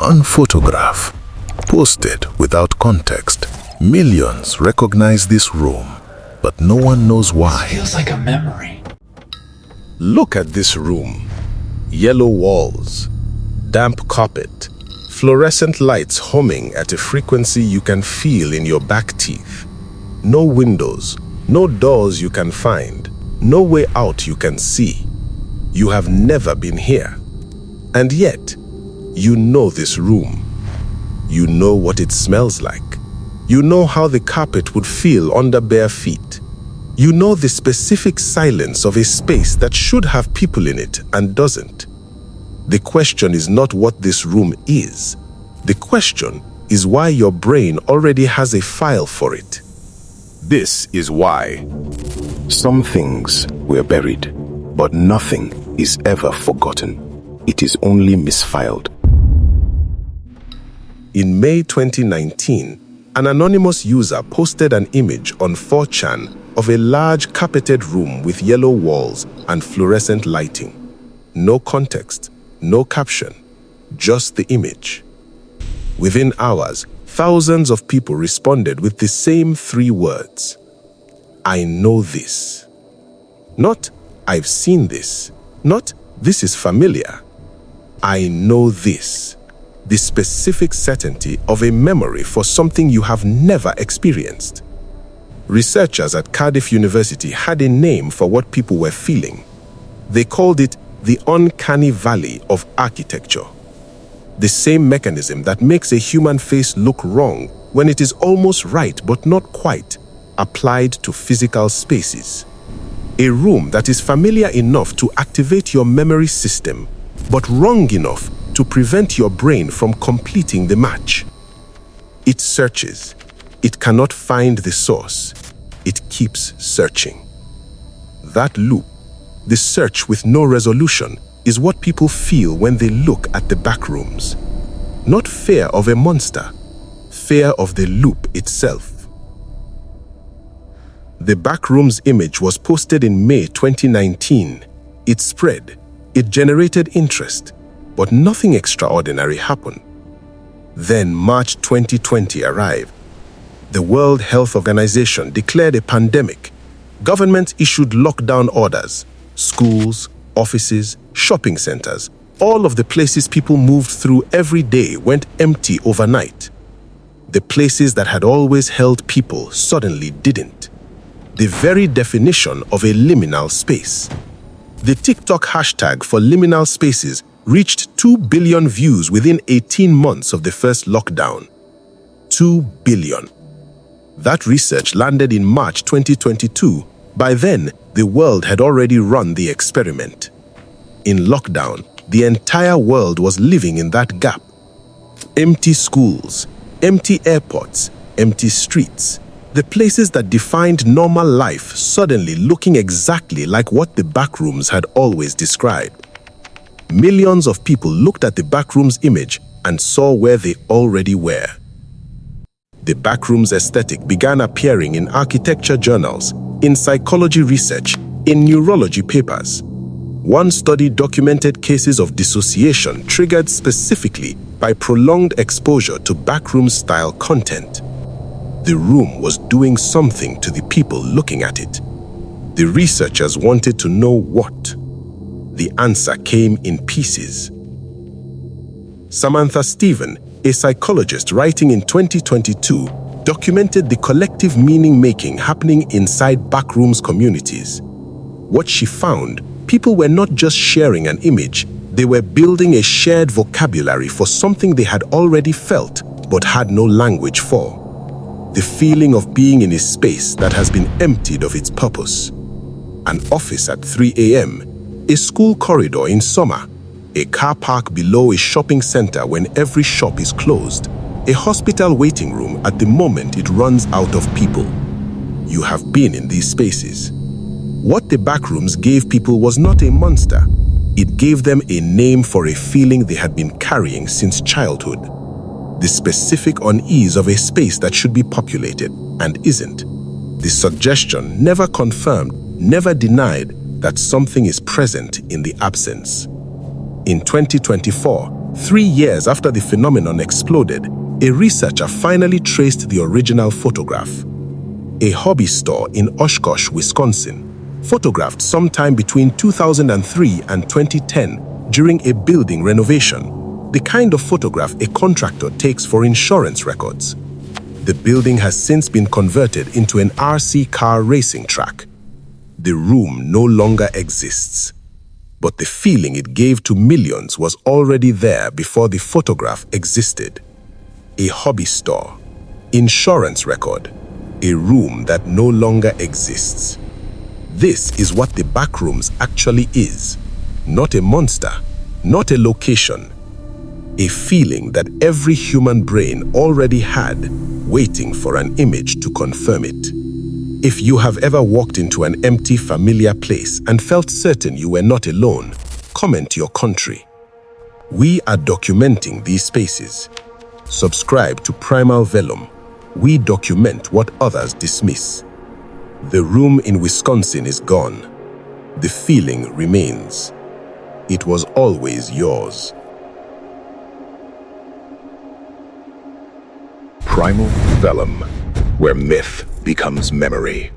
One photograph, posted without context. Millions recognize this room, but no one knows why. It feels like a memory. Look at this room. Yellow walls, damp carpet, fluorescent lights humming at a frequency you can feel in your back teeth. No windows, no doors you can find, no way out you can see. You have never been here. And yet, you know this room. You know what it smells like. You know how the carpet would feel under bare feet. You know the specific silence of a space that should have people in it and doesn't. The question is not what this room is. The question is why your brain already has a file for it. This is why. Some things were buried, but nothing is ever forgotten. It is only misfiled. In May 2019, an anonymous user posted an image on 4chan of a large carpeted room with yellow walls and fluorescent lighting. No context, no caption, just the image. Within hours, thousands of people responded with the same 3 words. I know this. Not, I've seen this. Not, this is familiar. I know this. The specific certainty of a memory for something you have never experienced. Researchers at Cardiff University had a name for what people were feeling. They called it the uncanny valley of architecture. The same mechanism that makes a human face look wrong when it is almost right but not quite, applied to physical spaces. A room that is familiar enough to activate your memory system, but wrong enough to prevent your brain from completing the match. It searches. It cannot find the source. It keeps searching. That loop, the search with no resolution, is what people feel when they look at the Backrooms. Not fear of a monster, fear of the loop itself. The Backrooms image was posted in May 2019. It spread. It generated interest, but nothing extraordinary happened. Then March 2020 arrived. The World Health Organization declared a pandemic. Governments issued lockdown orders. Schools, offices, shopping centers, all of the places people moved through every day went empty overnight. The places that had always held people suddenly didn't. The very definition of a liminal space. The TikTok hashtag for liminal spaces reached 2 billion views within 18 months of the first lockdown. 2 billion. That research landed in March 2022. By then, the world had already run the experiment. In lockdown, the entire world was living in that gap. Empty schools, empty airports, empty streets. The places that defined normal life suddenly looking exactly like what the Backrooms had always described. Millions of people looked at the Backrooms image and saw where they already were. The Backrooms aesthetic began appearing in architecture journals, in psychology research, in neurology papers. One study documented cases of dissociation triggered specifically by prolonged exposure to Backrooms-style content. The room was doing something to the people looking at it. The researchers wanted to know what. The answer came in pieces. Samantha Stephen, a psychologist writing in 2022, documented the collective meaning-making happening inside Backrooms communities. What she found, people were not just sharing an image, they were building a shared vocabulary for something they had already felt but had no language for. The feeling of being in a space that has been emptied of its purpose. An office at 3 a.m., a school corridor in summer, a car park below a shopping center when every shop is closed, a hospital waiting room at the moment it runs out of people. You have been in these spaces. What the Backrooms gave people was not a monster. It gave them a name for a feeling they had been carrying since childhood. The specific unease of a space that should be populated and isn't. The suggestion never confirmed, never denied that something is present in the absence. In 2024, 3 years after the phenomenon exploded, a researcher finally traced the original photograph. A hobby store in Oshkosh, Wisconsin, photographed sometime between 2003 and 2010 during a building renovation, the kind of photograph a contractor takes for insurance records. The building has since been converted into an RC car racing track. The room no longer exists, but the feeling it gave to millions was already there before the photograph existed. A hobby store, insurance record, a room that no longer exists. This is what the Backrooms actually is. Not a monster, not a location. A feeling that every human brain already had, waiting for an image to confirm it. If you have ever walked into an empty, familiar place and felt certain you were not alone, comment your country. We are documenting these spaces. Subscribe to Primal Vellum. We document what others dismiss. The room in Wisconsin is gone. The feeling remains. It was always yours. Primal Vellum, where myth becomes memory.